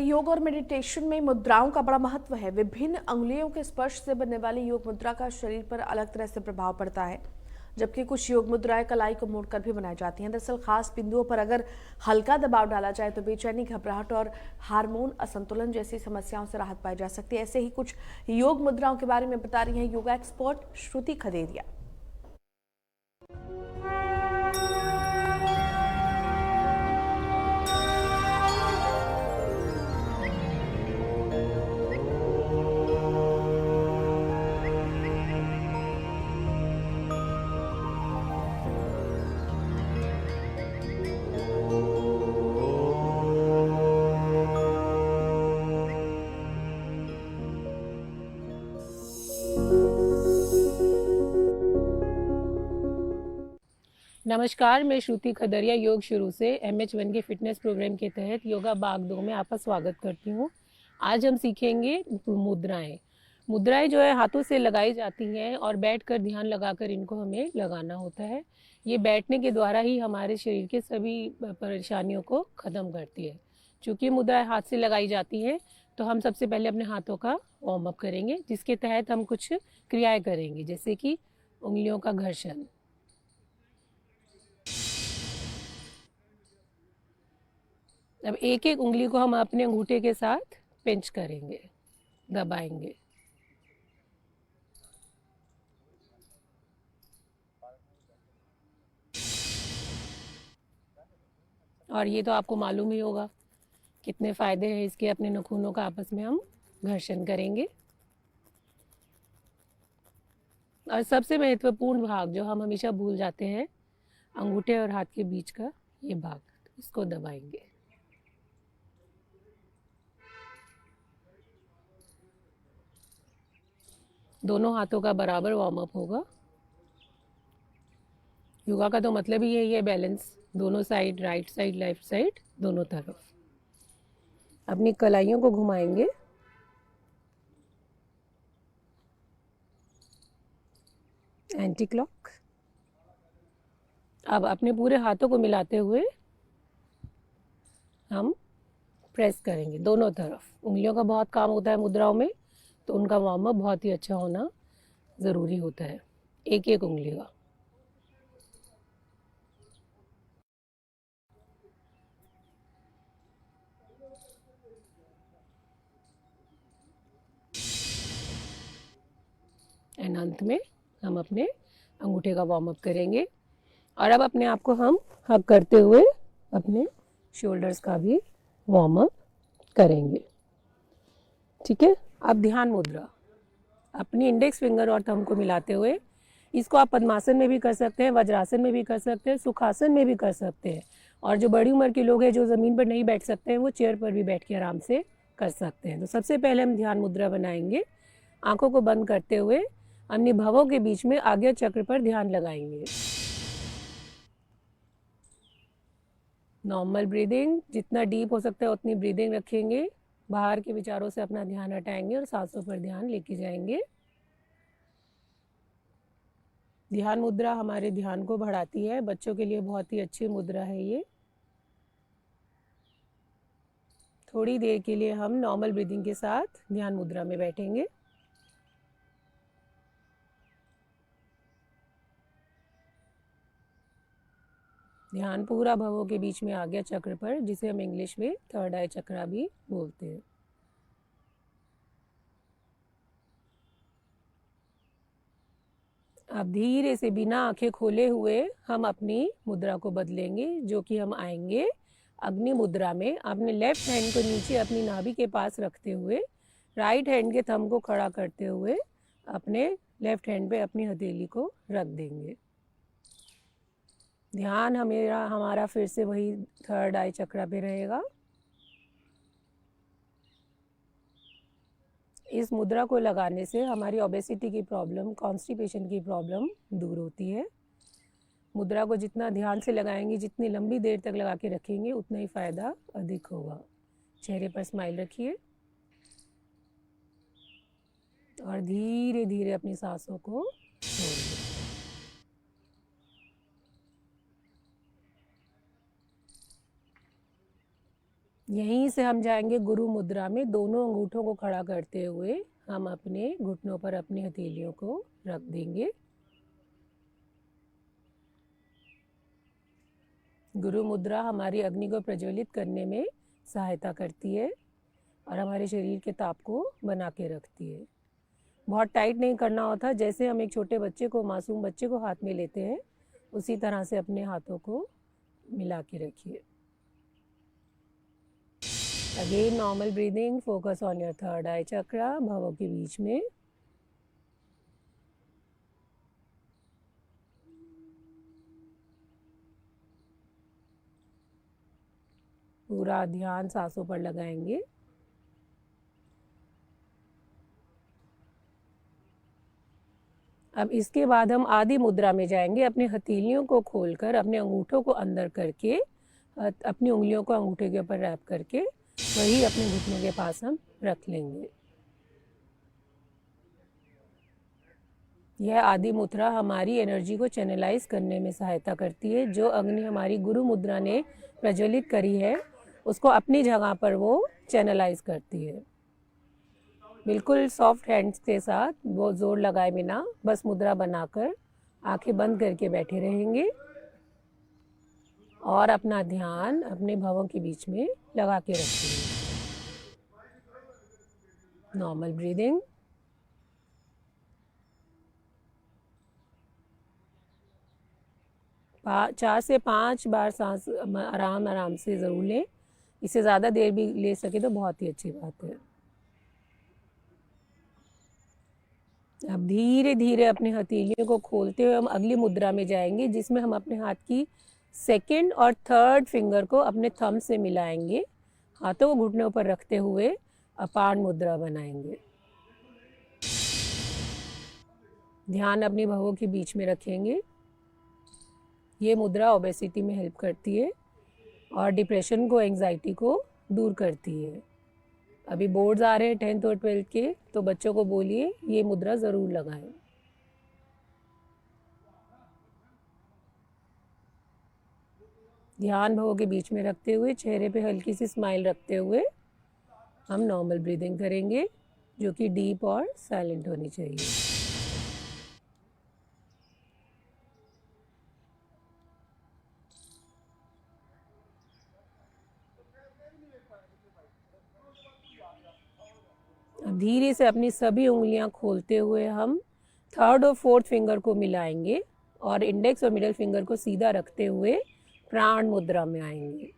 योग और मेडिटेशन में मुद्राओं का बड़ा महत्व है। विभिन्न अंगुलियों के स्पर्श से बनने वाली योग मुद्रा का शरीर पर अलग तरह से प्रभाव पड़ता है, जबकि कुछ योग मुद्राएं कलाई को मोड़कर भी बनाई जाती हैं। दरअसल खास बिंदुओं पर अगर हल्का दबाव डाला जाए तो बेचैनी, घबराहट और हार्मोन असंतुलन जैसी समस्याओं से राहत पाई जा सकती है। ऐसे ही कुछ योग मुद्राओं के बारे में बता रही है योगा एक्सपर्ट श्रुति खदेरिया। नमस्कार, मैं श्रुति खदरिया योग शुरू से MH1 के फिटनेस प्रोग्राम के तहत योगा बाग 2 में आपका स्वागत करती हूँ। आज हम सीखेंगे मुद्राएं। मुद्राएं जो है हाथों से लगाई जाती हैं और बैठकर ध्यान लगाकर इनको हमें लगाना होता है। ये बैठने के द्वारा ही हमारे शरीर के सभी परेशानियों को ख़त्म करती है। चूँकि मुद्राएं हाथ से लगाई जाती हैं तो हम सबसे पहले अपने हाथों का वार्म अप करेंगे, जिसके तहत हम कुछ क्रियाएँ करेंगे, जैसे कि उंगलियों का घर्षण। अब एक एक उंगली को हम अपने अंगूठे के साथ पिंच करेंगे, दबाएंगे। और ये तो आपको मालूम ही होगा कितने फ़ायदे हैं इसके। अपने नाखूनों का आपस में हम घर्षण करेंगे। और सबसे महत्वपूर्ण भाग जो हम हमेशा भूल जाते हैं, अंगूठे और हाथ के बीच का ये भाग, इसको दबाएंगे। दोनों हाथों का बराबर वार्म अप होगा। योगा का तो मतलब ही यही है, बैलेंस, दोनों side, right side, left side, दोनों तरफ। अपनी कलाइयों को घुमाएंगे। Anti clock. अब अपने पूरे हाथों को मिलाते हुए हम प्रेस करेंगे दोनों तरफ। उंगलियों का बहुत काम होता है मुद्राओं में, तो उनका वार्म अप बहुत ही अच्छा होना ज़रूरी होता है, एक एक उंगली का। एंड अंत में हम अपने अंगूठे का वार्म अप करेंगे। और अब अपने आप को हम हग करते हुए अपने शोल्डर्स का भी वार्म अप करेंगे। ठीक है। अब ध्यान मुद्रा, अपनी इंडेक्स फिंगर और थंब को मिलाते हुए, इसको आप पद्मासन में भी कर सकते हैं, वज्रासन में भी कर सकते हैं, सुखासन में भी कर सकते हैं। और जो बड़ी उम्र के लोग हैं जो ज़मीन पर नहीं बैठ सकते हैं, वो चेयर पर भी बैठ के आराम से कर सकते हैं। तो सबसे पहले हम ध्यान मुद्रा बनाएंगे। आंखों को बंद करते हुए अपनी भवों के बीच में आज्ञा चक्र पर ध्यान लगाएंगे। नॉर्मल ब्रीदिंग, जितना डीप हो सकता है उतनी ब्रीदिंग रखेंगे। बाहर के विचारों से अपना ध्यान हटाएंगे और सांसों पर ध्यान लेके जाएंगे। ध्यान मुद्रा हमारे ध्यान को बढ़ाती है। बच्चों के लिए बहुत ही अच्छी मुद्रा है ये। थोड़ी देर के लिए हम नॉर्मल ब्रीदिंग के साथ ध्यान मुद्रा में बैठेंगे। ध्यान पूरा भवों के बीच में आज्ञा चक्र पर, जिसे हम इंग्लिश में थर्ड आई चक्रा भी बोलते हैं। अब धीरे से बिना आंखें खोले हुए हम अपनी मुद्रा को बदलेंगे, जो कि हम आएंगे अग्नि मुद्रा में। अपने लेफ्ट हैंड को नीचे अपनी नाभि के पास रखते हुए, राइट हैंड के थंब को खड़ा करते हुए अपने लेफ्ट हैंड पे अपनी हथेली को रख देंगे। ध्यान हमारा फिर से वही थर्ड आई चक्रा पे रहेगा। इस मुद्रा को लगाने से हमारी ओबेसिटी की प्रॉब्लम, कॉन्स्टिपेशन की प्रॉब्लम दूर होती है। मुद्रा को जितना ध्यान से लगाएंगे, जितनी लंबी देर तक लगा के रखेंगे, उतना ही फ़ायदा अधिक होगा। चेहरे पर स्माइल रखिए और धीरे धीरे अपनी सांसों को छोड़िए। यहीं से हम जाएंगे गुरु मुद्रा में। दोनों अंगूठों को खड़ा करते हुए हम अपने घुटनों पर अपनी हथेलियों को रख देंगे। गुरु मुद्रा हमारी अग्नि को प्रज्वलित करने में सहायता करती है और हमारे शरीर के ताप को बना के रखती है। बहुत टाइट नहीं करना होता, जैसे हम एक छोटे बच्चे को, मासूम बच्चे को हाथ में लेते हैं, उसी तरह से अपने हाथों को मिला के रखिए। Again normal breathing, focus on your third eye chakra, भवों के बीच में। पूरा ध्यान सांसों पर लगाएंगे। अब इसके बाद हम आदि मुद्रा में जाएंगे। अपने हथेलियों को खोलकर अपने अंगूठों को अंदर करके अपनी उंगलियों को अंगूठे के ऊपर रैप करके वही अपने घुटनों के पास हम रख लेंगे। यह आदि मुद्रा हमारी एनर्जी को चैनलाइज करने में सहायता करती है। जो अग्नि हमारी गुरु मुद्रा ने प्रज्वलित करी है उसको अपनी जगह पर वो चैनलाइज करती है। बिल्कुल सॉफ्ट हैंड्स के साथ, वो जोर लगाए बिना, बस मुद्रा बनाकर आंखें बंद करके बैठे रहेंगे और अपना ध्यान अपने भवों के बीच में लगा के रखेंगे। Normal breathing. चार से 5 बार सांस आराम आराम से ज़रूर लें। इससे ज़्यादा देर भी ले सके तो बहुत ही अच्छी बात है। अब धीरे धीरे अपने हथेलियों को खोलते हुए हम अगली मुद्रा में जाएंगे, जिसमें हम अपने हाथ की सेकंड और थर्ड फिंगर को अपने थंब से मिलाएंगे। हाथों को घुटनों पर रखते हुए अपान मुद्रा बनाएंगे। ध्यान अपनी भवों के बीच में रखेंगे। ये मुद्रा ओबेसिटी में हेल्प करती है और डिप्रेशन को, एंजाइटी को दूर करती है। अभी बोर्ड्स आ रहे हैं 10th और 12th के, तो बच्चों को बोलिए ये मुद्रा ज़रूर लगाएं। ध्यान भवों के बीच में रखते हुए चेहरे पे हल्की सी स्माइल रखते हुए हम नॉर्मल ब्रीदिंग करेंगे, जो कि डीप और साइलेंट होनी चाहिए। अब धीरे से अपनी सभी उंगलियां खोलते हुए हम थर्ड और फोर्थ फिंगर को मिलाएंगे और इंडेक्स और मिडिल फिंगर को सीधा रखते हुए प्राण मुद्रा में आएंगे।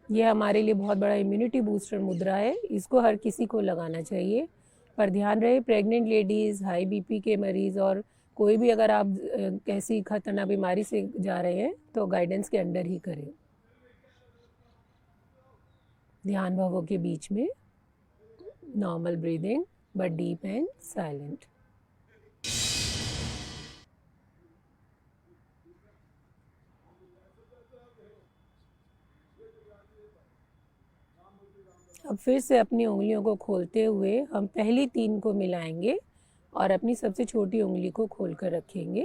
यह हमारे लिए बहुत बड़ा इम्यूनिटी बूस्टर मुद्रा है। इसको हर किसी को लगाना चाहिए, पर ध्यान रहे प्रेग्नेंट लेडीज़, हाई बीपी के मरीज़ और कोई भी अगर आप कैसी खतरनाक बीमारी से जा रहे हैं तो गाइडेंस के अंडर ही करें। ध्यान भवों के बीच में normal breathing but deep and silent. अब फिर से अपनी उंगलियों को खोलते हुए हम पहली 3 को मिलाएंगे और अपनी सबसे छोटी उंगली को खोलकर रखेंगे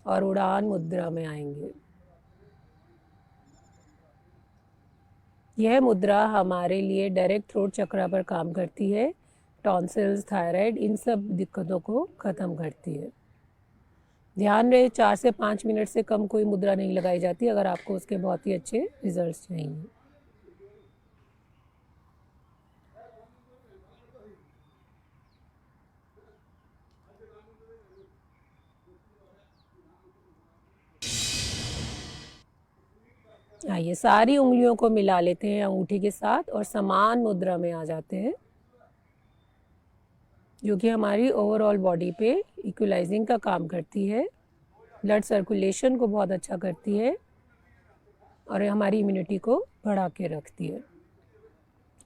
और उड़ान मुद्रा में आएंगे। यह मुद्रा हमारे लिए डायरेक्ट थ्रोट चक्रा पर काम करती है। टॉन्सिल्स, थायराइड, इन सब दिक्कतों को ख़त्म करती है। ध्यान रहे 4 से 5 मिनट से कम कोई मुद्रा नहीं लगाई जाती अगर आपको उसके बहुत ही अच्छे रिजल्ट्स चाहिए। आइए सारी उंगलियों को मिला लेते हैं अंगूठे के साथ और समान मुद्रा में आ जाते हैं, जो कि हमारी ओवरऑल बॉडी पे इक्वलाइजिंग का काम करती है, ब्लड सर्कुलेशन को बहुत अच्छा करती है और हमारी इम्यूनिटी को बढ़ा के रखती है।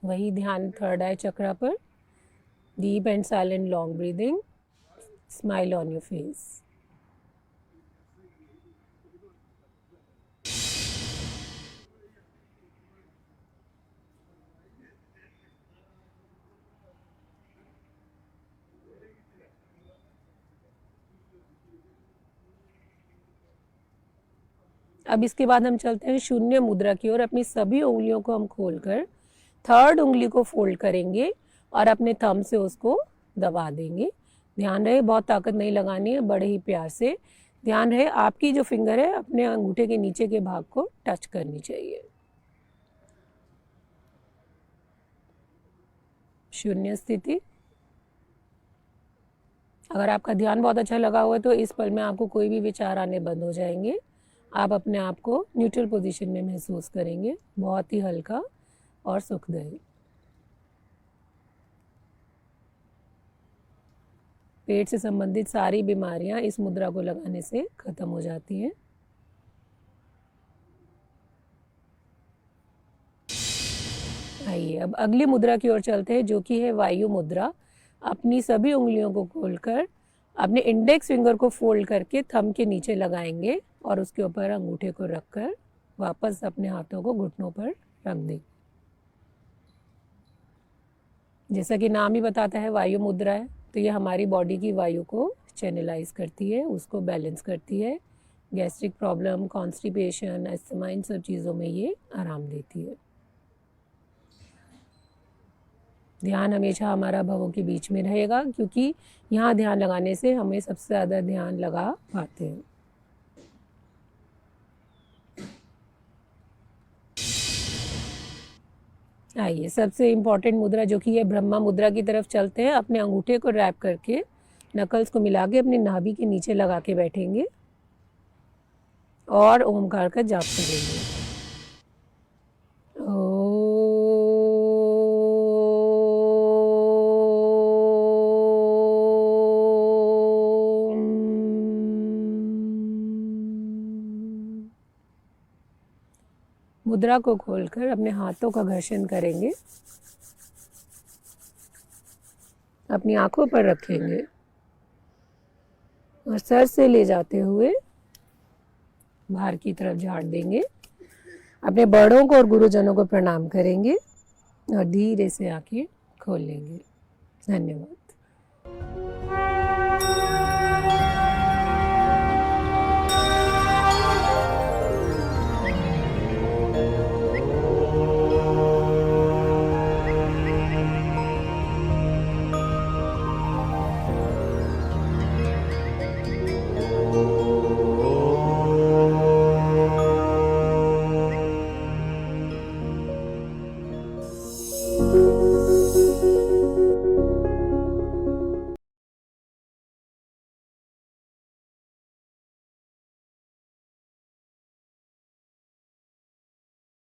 वही ध्यान थर्ड आई चक्रा पर, deep and silent long breathing, smile on your face. अब इसके बाद हम चलते हैं शून्य मुद्रा की ओर। अपनी सभी उंगलियों को हम खोलकर थर्ड उंगली को फोल्ड करेंगे और अपने थंब से उसको दबा देंगे। ध्यान रहे बहुत ताकत नहीं लगानी है, बड़े ही प्यार से। ध्यान रहे आपकी जो फिंगर है अपने अंगूठे के नीचे के भाग को टच करनी चाहिए। शून्य स्थिति। अगर आपका ध्यान बहुत अच्छा लगा हुआ है तो इस पल में आपको कोई भी विचार आने बंद हो जाएंगे। आप अपने आप को न्यूट्रल पोजीशन में महसूस करेंगे, बहुत ही हल्का और सुखदायी। पेट से संबंधित सारी बीमारियां इस मुद्रा को लगाने से खत्म हो जाती हैं। आइए अब अगली मुद्रा की ओर चलते हैं, जो कि है वायु मुद्रा। अपनी सभी उंगलियों को खोलकर अपने इंडेक्स फिंगर को फोल्ड करके थंब के नीचे लगाएंगे और उसके ऊपर अंगूठे को रखकर वापस अपने हाथों को घुटनों पर रख देंगे। जैसा कि नाम ही बताता है वायु मुद्रा है, तो ये हमारी बॉडी की वायु को चैनलाइज करती है, उसको बैलेंस करती है। गैस्ट्रिक प्रॉब्लम, कॉन्स्टिपेशन, अस्थमा, इन सब चीज़ों में ये आराम देती है। ध्यान हमेशा हमारा भवों के बीच में रहेगा, क्योंकि यहाँ ध्यान लगाने से हमें सबसे ज़्यादा ध्यान लगा पाते हैं। आइए सबसे इम्पॉर्टेंट मुद्रा जो कि है ब्रह्मा मुद्रा की तरफ चलते हैं। अपने अंगूठे को रैप करके नकल्स को मिला के अपनी नाभि के नीचे लगा के बैठेंगे और ओमकार का जाप करेंगे। मुद्रा को खोलकर अपने हाथों का घर्षण करेंगे, अपनी आंखों पर रखेंगे और सर से ले जाते हुए बाहर की तरफ झाड़ देंगे। अपने बड़ों को और गुरुजनों को प्रणाम करेंगे और धीरे से आंखें खोल लेंगे। धन्यवाद।